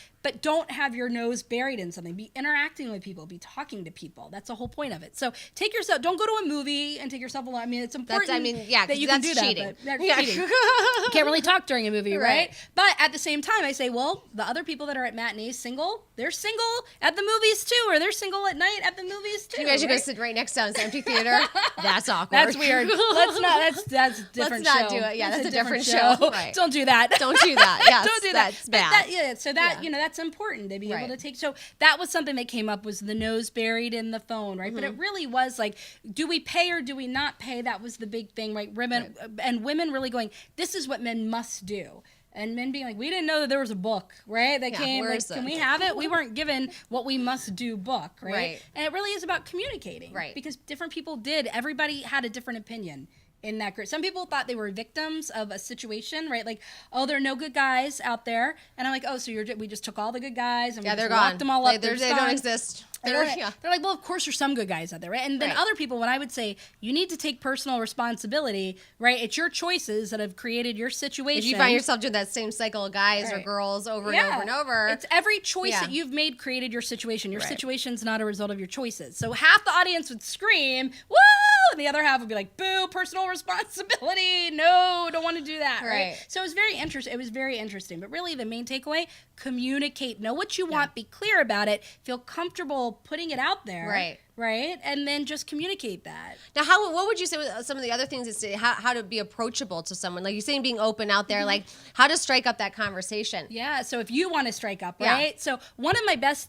don't have your nose buried in something. Be interacting with people, be talking to people. That's the whole point of it. So don't go to a movie and take yourself alone. I mean, it's important that you can do cheating. that. But that's cheating. You can't really talk during a movie, right? But at the same time, I say, well, the other people that are at matinees single, they're single at the movies too, or they're single at night at the movies too. You guys should go sit right next to an empty theater. That's awkward. That's weird. Let's not. That's different. Let's not show. do it. Yeah, that's a different show. Right. Don't do that. Don't do that. Yes, don't do that. That's bad. So that's important to be able to take. So that was something that came up, was the nose buried in the phone, right? But it really was like, do we pay or do we not pay? That was the big thing, right? Women really going, this is what men must do. And men being like, we didn't know that there was a book, right? That came, like, can we have it? We weren't given what we must do book, right? And it really is about communicating, right? Because different people everybody had a different opinion in that group. Some people thought they were victims of a situation, right? Like, oh, there are no good guys out there. And I'm like, oh, so we just took all the good guys and we just locked them all up. They don't exist. They're like, well, of course there's some good guys out there, right? And then other people, when I would say, you need to take personal responsibility, right? It's your choices that have created your situation. If you find yourself doing that same cycle of guys or girls over and over and over. It's every choice that you've made created your situation. Your situation's not a result of your choices. So half the audience would scream, woo! And the other half would be like, boo, personal responsibility. No, don't want to do that, right? So it was very interesting. It was very interesting. But really the main takeaway, communicate. Know what you want. Be clear about it. Feel comfortable putting it out there. Right? And then just communicate that. Now, what would you say with some of the other things is how to be approachable to someone? Like you're saying, being open out there, like how to strike up that conversation. Yeah, so if you want to strike up, right? So one of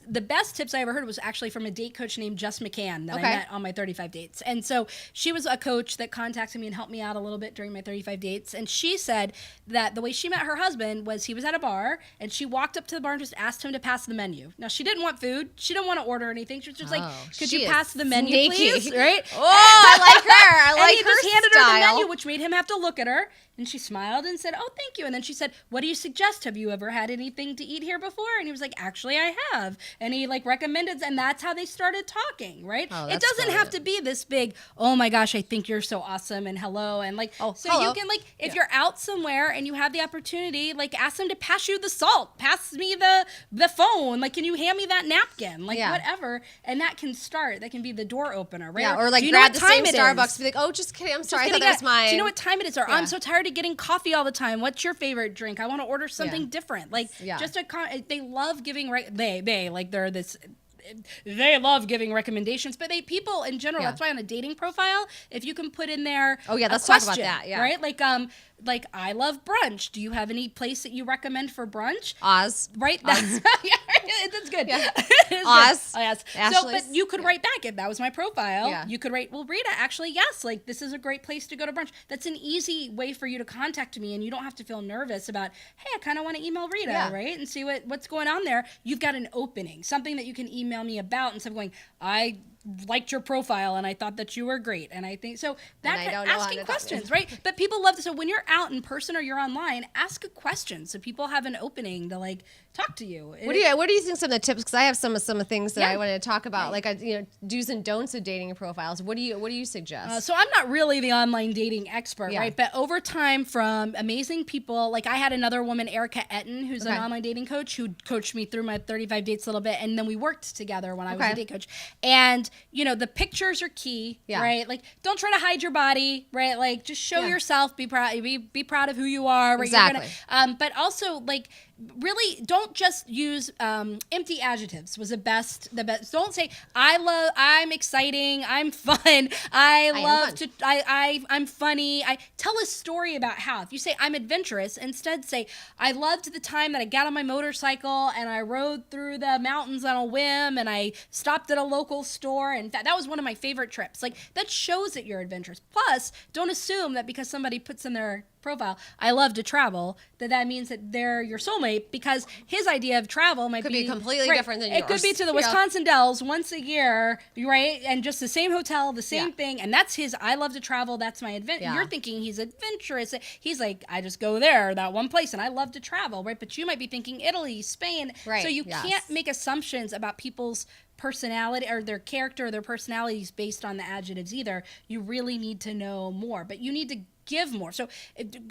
the best tips I ever heard was actually from a date coach named Jess McCann that I met on my 35 dates. And so she was a coach that contacted me and helped me out a little bit during my 35 dates. And she said that the way she met her husband was he was at a bar and she walked up to the bar and just asked him to pass the menu. Now, she didn't want food. She didn't want to order anything. She was just like, could you pass the menu, please? Right? Oh, I like her. I like her style. And he just handed her the menu, which made him have to look at her. And she smiled and said, oh, thank you. And then she said, what do you suggest? Have you ever had anything to eat here before? And he was like, actually, I have. And he recommended, and that's how they started talking, right? Oh, it doesn't have to be this big, oh my gosh, I think you're so awesome and hello. And hello. You can if you're out somewhere and you have the opportunity, ask them to pass you the salt, pass me the phone. Can you hand me that napkin? Whatever. And that can start. That can be the door opener, right? Yeah, or grab the same Starbucks. Be like, oh, just kidding. I'm sorry. I thought that was mine. Do you know what time it is? Or I'm so tired of getting coffee all the time. What's your favorite drink? I want to order something different. They love giving they love giving recommendations, but people in general, that's why on a dating profile, if you can put in there let's talk about that. Yeah. Right? I love brunch. Do you have any place that you recommend for brunch? Oz. Right? That's good. Yeah. Oz. Oh, yes. But you could write back if that was my profile. You could write, well, Rita, actually, yes, this is a great place to go to brunch. That's an easy way for you to contact me, and you don't have to feel nervous about, hey, I kind of want to email Rita, right? And see what's going on there. You've got an opening, something that you can email me about instead of going, I liked your profile and I thought that you were great. And I think so asking questions, right? But people love this. So when you're out in person or you're online, ask a question so people have an opening to talk to you. What do you think some of the tips? Because I have some of the things that I wanted to talk about, do's and don'ts of dating profiles. What do you suggest? So I'm not really the online dating expert, right? But over time, from amazing people, I had another woman, Erica Etten, who's an online dating coach, who coached me through my 35 dates a little bit, and then we worked together when I was a date coach. And the pictures are key, Yeah. right? Like, don't try to hide your body, right? Like, just show yourself, be proud of who you are, right? Exactly. But also, like, really don't just use empty adjectives was the best. Don't say I'm exciting, I'm fun, I'm funny. I tell a story about how. If you say I'm adventurous, instead say I loved the time that I got on my motorcycle and I rode through the mountains on a whim and I stopped at a local store, and that was one of my favorite trips. Like, that shows that you're adventurous. Plus, don't assume that because somebody puts in their profile, I love to travel, that means that they're your soulmate, because his idea of travel could be completely different than yours. It could be to the Wisconsin Dells once a year, right? And just the same hotel, the same thing. And that's his, I love to travel, that's my adventure. Yeah. You're thinking he's adventurous. He's like, I just go there, that one place, and I love to travel, right? But you might be thinking Italy, Spain. Right. So you can't make assumptions about people's personality or their character or their personalities based on the adjectives either. You really need to know more, but you need to give more. So,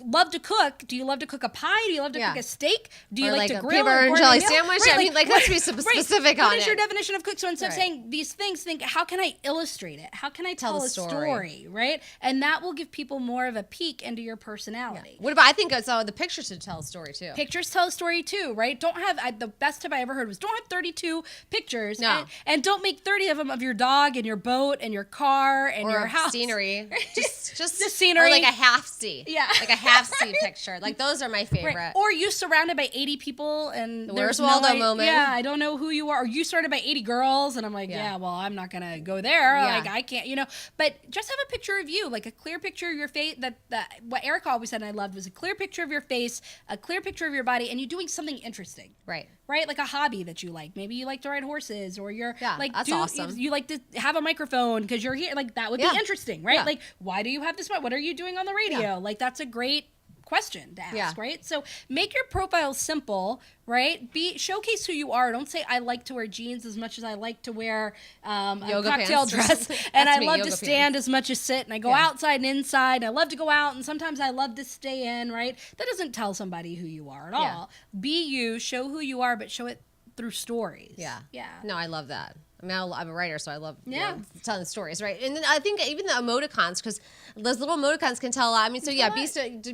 love to cook. Do you love to cook a pie? Do you love to cook a steak? Do you like to grill? A peanut butter and jelly meal? sandwich? Right, I mean, let's be specific on it. What is your definition of cook? So instead of saying these things, think, how can I illustrate it? How can I tell a story, right? And that will give people more of a peek into your personality. What about, I think the pictures should tell a story too. Pictures tell a story too, right? Don't have, the best tip I ever heard was don't have 32 pictures. No. And don't make 30 of them of your dog and your boat and your car and your house. Scenery. Just scenery. Or like a half C. Yeah. Like a half C picture. Like, those are my favorite. Right. Or you surrounded by 80 people and The there's Where's Waldo moment. Yeah, I don't know who you are. Or you surrounded by 80 girls and I'm like, well, I'm not going to go there. Yeah. Like, I can't, But just have a picture of you, like a clear picture of your face. What Erica always said and I loved was a clear picture of your face, a clear picture of your body, and you doing something interesting. Right. Right? Like a hobby that you like. Maybe you like to ride horses, or you're like, that's awesome. You like to have a microphone because you're here. Like, that would be interesting, right? Yeah. Like, why do you have this? What are you doing on the radio? Yeah. Like, that's a great question to ask, Yeah. right? So make your profile simple, right? Showcase who you are. Don't say I like to wear jeans as much as I like to wear a cocktail pants. dress, and I me, love to yoga stand as much as sit, and I go outside and inside, and I love to go out, and sometimes I love to stay in, right? That doesn't tell somebody who you are at all. Be you, show who you are, but show it through stories. Yeah. Yeah. No, I love that. I mean, I'm a writer, so I love Yeah. telling stories, right? And then I think even the emoticons, because those little emoticons can tell a lot. I mean, so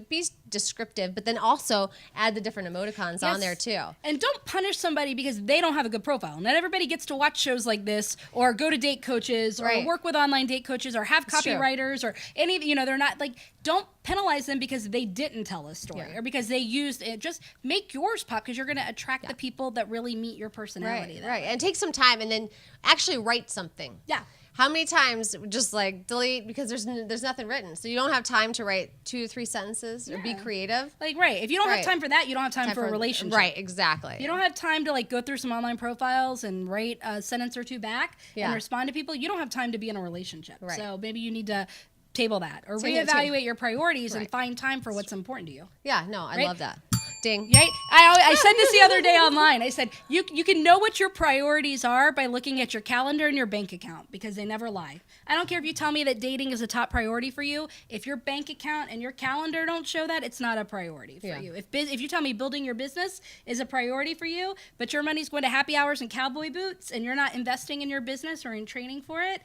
be descriptive, but then also add the different emoticons on there too. And don't punish somebody because they don't have a good profile. Not everybody gets to watch shows like this, or go to date coaches, or work with online date coaches, or have copywriters, or any. They're not like. Don't penalize them because they didn't tell a story or because they used it. Just make yours pop, because you're going to attract the people that really meet your personality. Right. And take some time and then actually write something. Yeah. How many times just like delete because there's nothing written, so you don't have time to write 2-3 sentences or be creative. Like, right. If you don't have time for that, you don't have time for a relationship. Right. Exactly. You don't have time to like go through some online profiles and write a sentence or two back and respond to people. You don't have time to be in a relationship. Right. So maybe you need to table that or Take it, reevaluate your priorities and find time for what's important to you. Yeah. No, I love that. Ding. Right? I said this the other day online. I said, you can know what your priorities are by looking at your calendar and your bank account, because they never lie. I don't care if you tell me that dating is a top priority for you. If your bank account and your calendar don't show that, it's not a priority for you. If you tell me building your business is a priority for you, but your money's going to happy hours and cowboy boots, and you're not investing in your business or in training for it,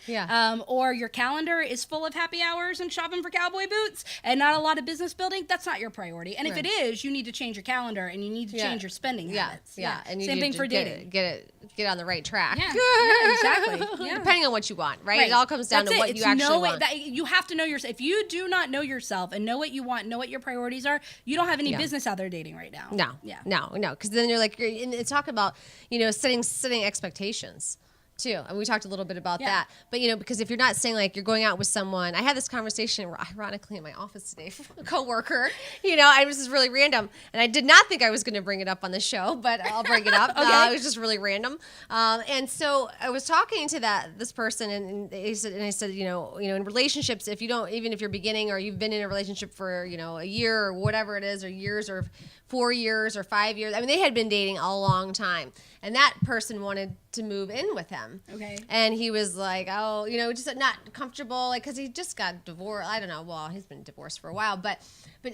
or your calendar is full of happy hours and shopping for cowboy boots and not a lot of business building, that's not your priority. And if it is, you need to change your calendar and you need to change your spending habits. And same thing for dating. Get on the right track. Yeah, exactly. Yeah. Depending on what you want, right? It all comes down to what you actually want. You have to know yourself. If you do not know yourself and know what you want, know what your priorities are, you don't have any business out there dating right now. No. Because then you're like, and it's talk about, setting expectations too. And we talked a little bit about that. But, because if you're not saying like you're going out with someone, I had this conversation ironically in my office today with a coworker, it was just really random. And I did not think I was going to bring it up on the show, but I'll bring it up. It was just really random. And so I was talking to this person and I said, in relationships, if you don't, even if you're beginning or you've been in a relationship for, a year or whatever it is, or years or 4 years or 5 years, I mean, they had been dating a long time. And that person wanted to move in with him. him. Okay. And he was like, oh, just not comfortable, like, because he just got divorced. I don't know. Well, he's been divorced for a while, but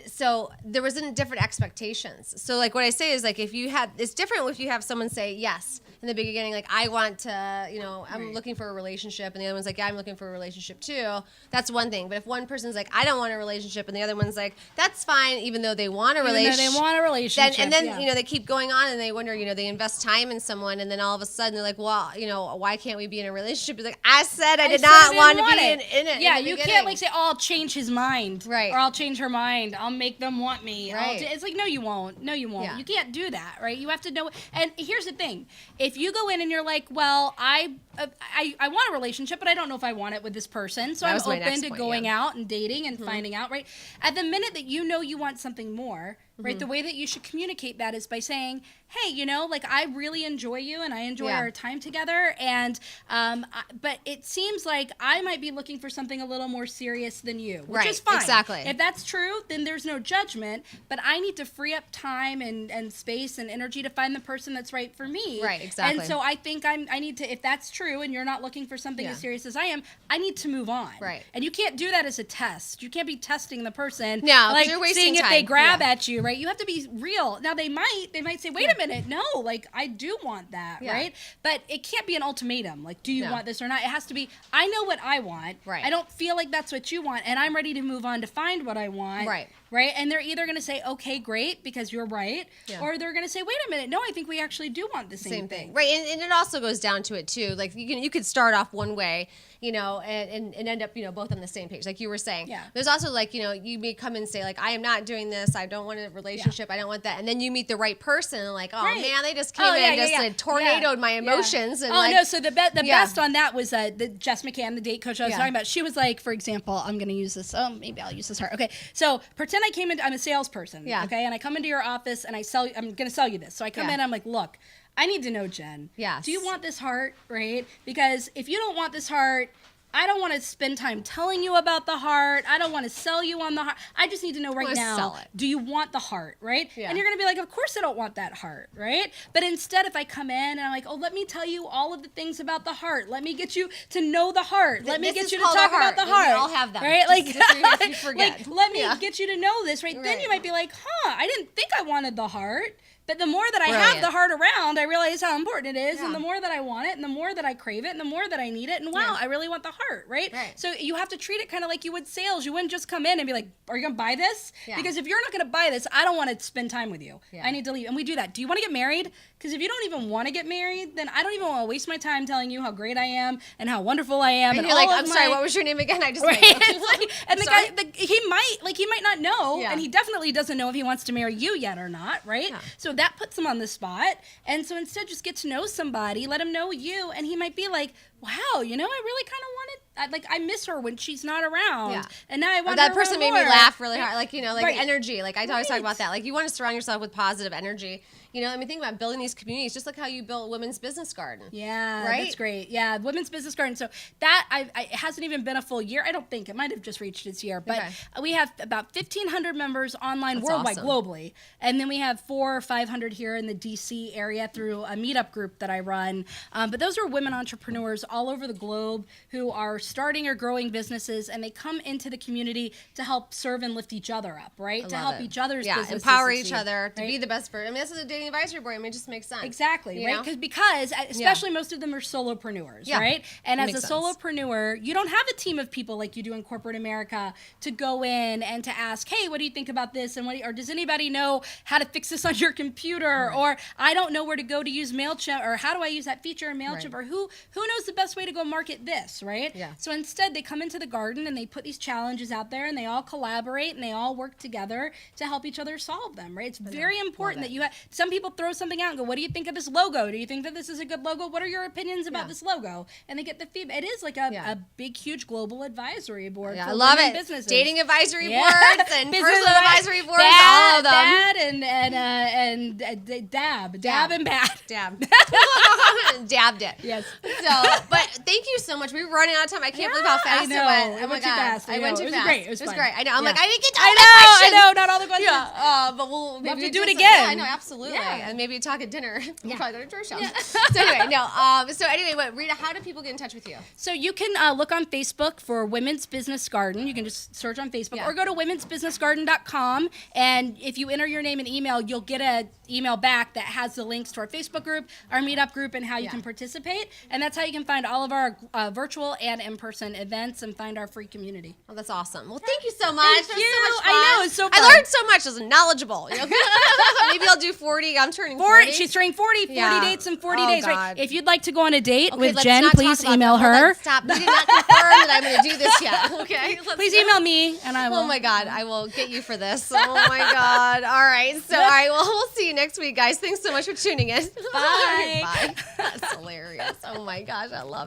so there was different expectations. So like what I say is like it's different if you have someone say yes in the beginning, like I want to, I'm looking for a relationship, and the other one's like, yeah, I'm looking for a relationship too. That's one thing. But if one person's like, I don't want a relationship, and the other one's like, that's fine, even though they want a relationship. Then they keep going on, and they wonder, they invest time in someone, and then all of a sudden they're like, well, why can't we be in a relationship? It's like, I said I did not want to be in it. Yeah, you can't like say, oh, I'll change his mind. Right. Or I'll change her mind. I'll make them want me. Right. It's like, no, you won't. No, you won't. Yeah. You can't do that, right? You have to know. And here's the thing. If you go in and you're like, well, I want a relationship, but I don't know if I want it with this person. So I'm open to going out and dating and finding out, right? At the minute that you want something more, right? The way that you should communicate that is by saying, hey, like I really enjoy you and I enjoy our time together. And, but it seems like I might be looking for something a little more serious than you, which is fine. Exactly. If that's true, then there's no judgment, but I need to free up time and space and energy to find the person that's right for me. Right, exactly. And so I think I need to, if that's true and you're not looking for something as serious as I am, I need to move on. Right. And you can't do that as a test. You can't be testing the person. No, like you're wasting seeing time. if they grab at you, right? You have to be real. Now they might say, wait a minute, no, like I do want that, right? But it can't be an ultimatum. Like, do you want this or not? It has to be, I know what I want. Right. I don't feel like that's what you want, and I'm ready to move on to find what I want. Right. Right? And they're either going to say, okay, great, because you're right, or they're going to say, wait a minute, no, I think we actually do want the same thing. Right. And it also goes down to it too. Like you could start off one way, and end up, both on the same page. Like you were saying. Yeah. There's also like, you may come and say like, I am not doing this. I don't want a relationship. I don't want that. And then you meet the right person and like, oh man, they just came in and just tornadoed my emotions. And no. So the best on that was the Jess McCann, the date coach I was talking about. She was like, for example, I'm going to use this. Oh, maybe I'll use this heart. Okay. So pretend I came in, I'm a salesperson. Yeah. Okay. And I come into your office and I'm going to sell you this. So I come in, I'm like, look, I need to know, Jen. Yes. Do you want this heart? Right? Because if you don't want this heart, I don't want to spend time telling you about the heart. I don't want to sell you on the heart. I just need to know right now, do you want the heart, right? Yeah. And you're going to be like, of course I don't want that heart, right? But instead, if I come in and I'm like, oh, let me tell you all of the things about the heart. Let me get you to know the heart. Let me get you to talk about the heart. We all have them. Right? Like, if you forget. Like, let me get you to know this, right? Then you might be like, I didn't think I wanted the heart. But the more that I have the heart around, I realize how important it is. And the more that I want it, and the more that I crave it, and the more that I need it. And wow, I really want the heart, right? So you have to treat it kind of like you would sales. You wouldn't just come in and be like, are you going to buy this? Because if you're not going to buy this, I don't want to spend time with you. I need to leave. And we do that. Do you want to get married? Because if you don't even want to get married, then I don't even want to waste my time telling you how great I am and how wonderful I am. And you're like, I'm sorry, what was your name again? I just and the guy, he might not know, and he definitely doesn't know if he wants to marry you yet or not, right? So that puts him on the spot. And so instead, just get to know somebody, let him know you, and he might be like, wow, I really kind of wanted, I miss her when she's not around. And now I want that person made me laugh really hard. Like, energy. Like, I always talk about that. Like, you want to surround yourself with positive energy. Think about building these communities, just like how you built Women's Business Garden. Yeah, that's great. Yeah, Women's Business Garden. So that it hasn't even been a full year. I don't think. It might have just reached its year. But we have about 1,500 members online worldwide, globally. And then we have 400 or 500 here in the D.C. area through a meetup group that I run. But those are women entrepreneurs all over the globe who are starting or growing businesses, and they come into the community to help serve and lift each other up, right? To help each other's businesses empower each other, to be the best for. This is a dating advisory board. It just makes sense. Exactly, right? Because especially most of them are solopreneurs, right? And as a solopreneur, you don't have a team of people like you do in corporate America to go in and to ask, hey, what do you think about this? And or does anybody know how to fix this on your computer? Or I don't know where to go to use MailChimp, or how do I use that feature in MailChimp? Or who knows the best way to go market this, right? So instead, they come into the garden and they put these challenges out there, and they all collaborate and they all work together to help each other solve them, right? It's very important that you have, some people throw something out and go, what do you think of this logo? Do you think that this is a good logo? What are your opinions about this logo? And they get the feedback. It is like a big, huge global advisory board for I love it. Businesses. Dating advisory boards and personal advisory boards, all of them. And dab and bad. Dabbed it. Yes. So, but thank you so much. We're running out of time. I can't believe how fast I know. it went. It went too fast. I went too It was fast. great. It was fun. great. I know. I'm Yeah. like, I didn't get to all my questions. I know. Not all the questions. Yeah, but we'll maybe to do it some- again. Yeah, I know, absolutely. Yeah. And maybe talk at dinner. We'll probably go to church house. So anyway, what, Rita, how do people get in touch with you? So you can look on Facebook for Women's Business Garden. You can just search on Facebook or go to womensbusinessgarden.com. And if you enter your name and email, you'll get an email back that has the links to our Facebook group, our meetup group, and how you can participate. And that's how you can find all of our virtual and in-person events and find our free community. Oh, that's awesome. Well, thank you so much. Thank That was you. so much fun. I know, it's so fun. I learned so much. I was knowledgeable. You know? Maybe I'll do 40. I'm turning 40. She's turning 40 dates in 40 Oh, days. God. Right? If you'd like to go on a date with let's Jen, not please talk about email that. Hold her. on, stop. We did not confirm that I'm going to do this yet. Okay. Please email me and I will. Oh my God, I will get you for this. Oh my God. All right. So, all right. Well, we'll see you next week, guys. Thanks so much for tuning in. Bye. Bye. That's hilarious. Oh my gosh, I love it.